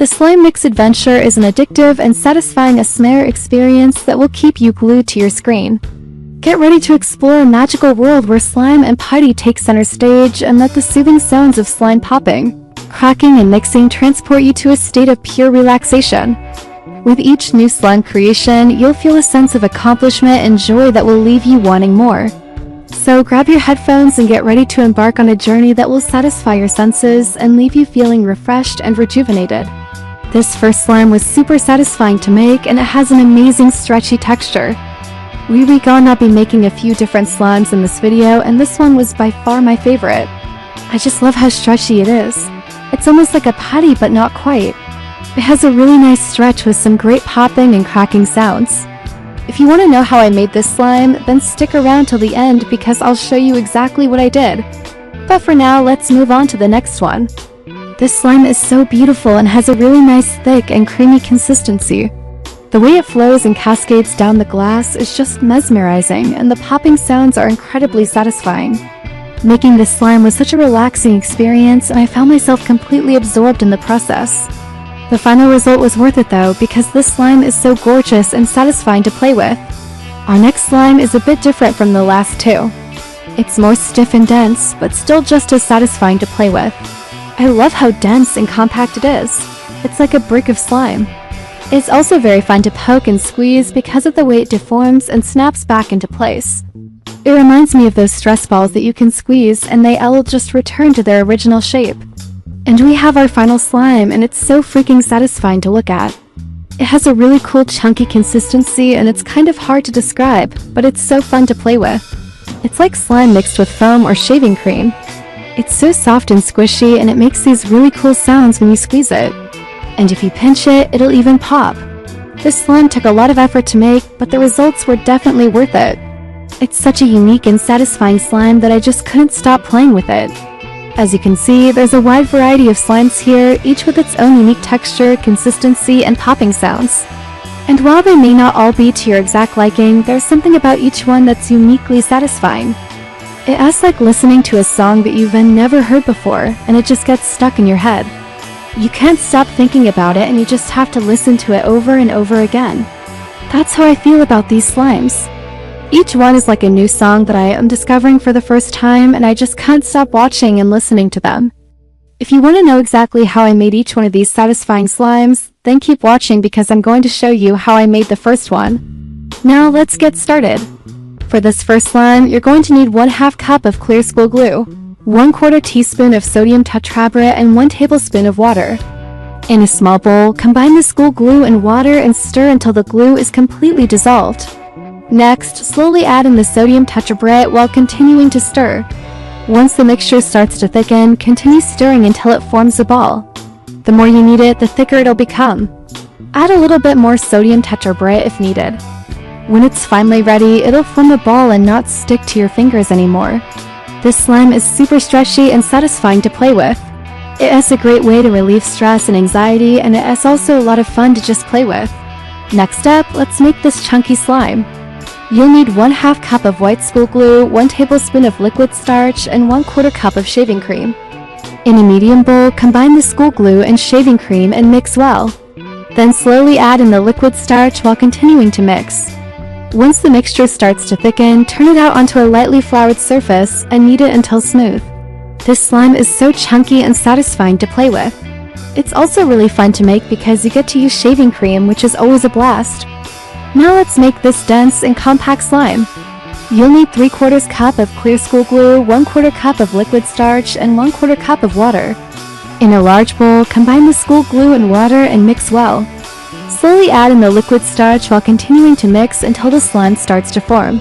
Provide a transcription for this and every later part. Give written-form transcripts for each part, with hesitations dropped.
The slime mix adventure is an addictive and satisfying ASMR experience that will keep you glued to your screen. Get ready to explore a magical world where slime and putty take center stage and let the soothing sounds of slime popping, cracking, and mixing transport you to a state of pure relaxation. With each new slime creation, you'll feel a sense of accomplishment and joy that will leave you wanting more. So grab your headphones and get ready to embark on a journey that will satisfy your senses and leave you feeling refreshed and rejuvenated. This first slime was super satisfying to make, and it has an amazing stretchy texture. We're gonna be making a few different slimes in this video, and this one was by far my favorite. I just love how stretchy it is. It's almost like a putty, but not quite. It has a really nice stretch with some great popping and cracking sounds. If you want to know how I made this slime, then stick around till the end because I'll show you exactly what I did. But for now, let's move on to the next one. This slime is so beautiful and has a really nice thick and creamy consistency. The way it flows and cascades down the glass is just mesmerizing, and the popping sounds are incredibly satisfying. Making this slime was such a relaxing experience, and I found myself completely absorbed in the process. The final result was worth it though, because this slime is so gorgeous and satisfying to play with. Our next slime is a bit different from the last two. It's more stiff and dense, but still just as satisfying to play with. I love how dense and compact it is. It's like a brick of slime. It's also very fun to poke and squeeze because of the way it deforms and snaps back into place. It reminds me of those stress balls that you can squeeze and they'll just return to their original shape. And we have our final slime, and it's so freaking satisfying to look at. It has a really cool chunky consistency, and it's kind of hard to describe, but it's so fun to play with. It's like slime mixed with foam or shaving cream. It's so soft and squishy, and it makes these really cool sounds when you squeeze it. And if you pinch it, it'll even pop. This slime took a lot of effort to make, but the results were definitely worth it. It's such a unique and satisfying slime that I just couldn't stop playing with it. As you can see, there's a wide variety of slimes here, each with its own unique texture, consistency, and popping sounds. And while they may not all be to your exact liking, there's something about each one that's uniquely satisfying. It's like listening to a song that you've never heard before, and it just gets stuck in your head. You can't stop thinking about it, and you just have to listen to it over and over again. That's how I feel about these slimes. Each one is like a new song that I am discovering for the first time, and I just can't stop watching and listening to them. If you want to know exactly how I made each one of these satisfying slimes, then keep watching because I'm going to show you how I made the first one. Now let's get started. For this first slime, you're going to need 1/2 cup of clear school glue, 1/4 teaspoon of sodium tetrabrit, and 1 tablespoon of water. In a small bowl, combine the school glue and water and stir until the glue is completely dissolved. Next, slowly add in the sodium tetrabrit while continuing to stir. Once the mixture starts to thicken, continue stirring until it forms a ball. The more you knead it, the thicker it'll become. Add a little bit more sodium tetrabrit if needed. When it's finally ready, it'll form a ball and not stick to your fingers anymore. This slime is super stretchy and satisfying to play with. It is a great way to relieve stress and anxiety, and it is also a lot of fun to just play with. Next up, let's make this chunky slime. You'll need 1/2 cup of white school glue, 1 tablespoon of liquid starch, and 1/4 cup of shaving cream. In a medium bowl, combine the school glue and shaving cream and mix well. Then slowly add in the liquid starch while continuing to mix. Once the mixture starts to thicken, turn it out onto a lightly floured surface and knead it until smooth. This slime is so chunky and satisfying to play with. It's also really fun to make because you get to use shaving cream, which is always a blast. Now let's make this dense and compact slime. You'll need 3/4 cup of clear school glue, 1/4 cup of liquid starch, and 1/4 cup of water. In a large bowl, combine the school glue and water and mix well. Slowly add in the liquid starch while continuing to mix until the slime starts to form.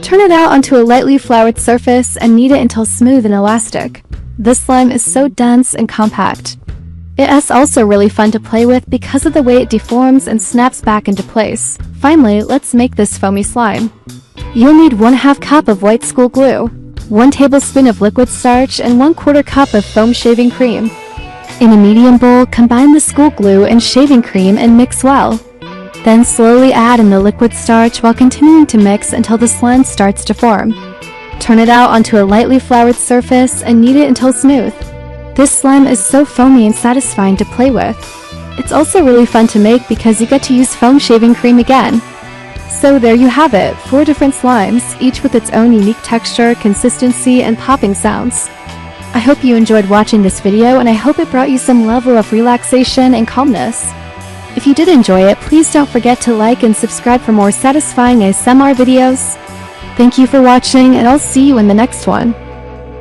Turn it out onto a lightly floured surface and knead it until smooth and elastic. This slime is so dense and compact. It is also really fun to play with because of the way it deforms and snaps back into place. Finally, let's make this foamy slime. You'll need 1/2 cup of white school glue, 1 tablespoon of liquid starch, and 1/4 cup of foam shaving cream. In a medium bowl, combine the school glue and shaving cream and mix well. Then slowly add in the liquid starch while continuing to mix until the slime starts to form. Turn it out onto a lightly floured surface and knead it until smooth. This slime is so foamy and satisfying to play with. It's also really fun to make because you get to use foam shaving cream again. So there you have it, 4 different slimes, each with its own unique texture, consistency, and popping sounds. I hope you enjoyed watching this video, and I hope it brought you some level of relaxation and calmness. If you did enjoy it, please don't forget to like and subscribe for more satisfying ASMR videos. Thank you for watching, and I'll see you in the next one.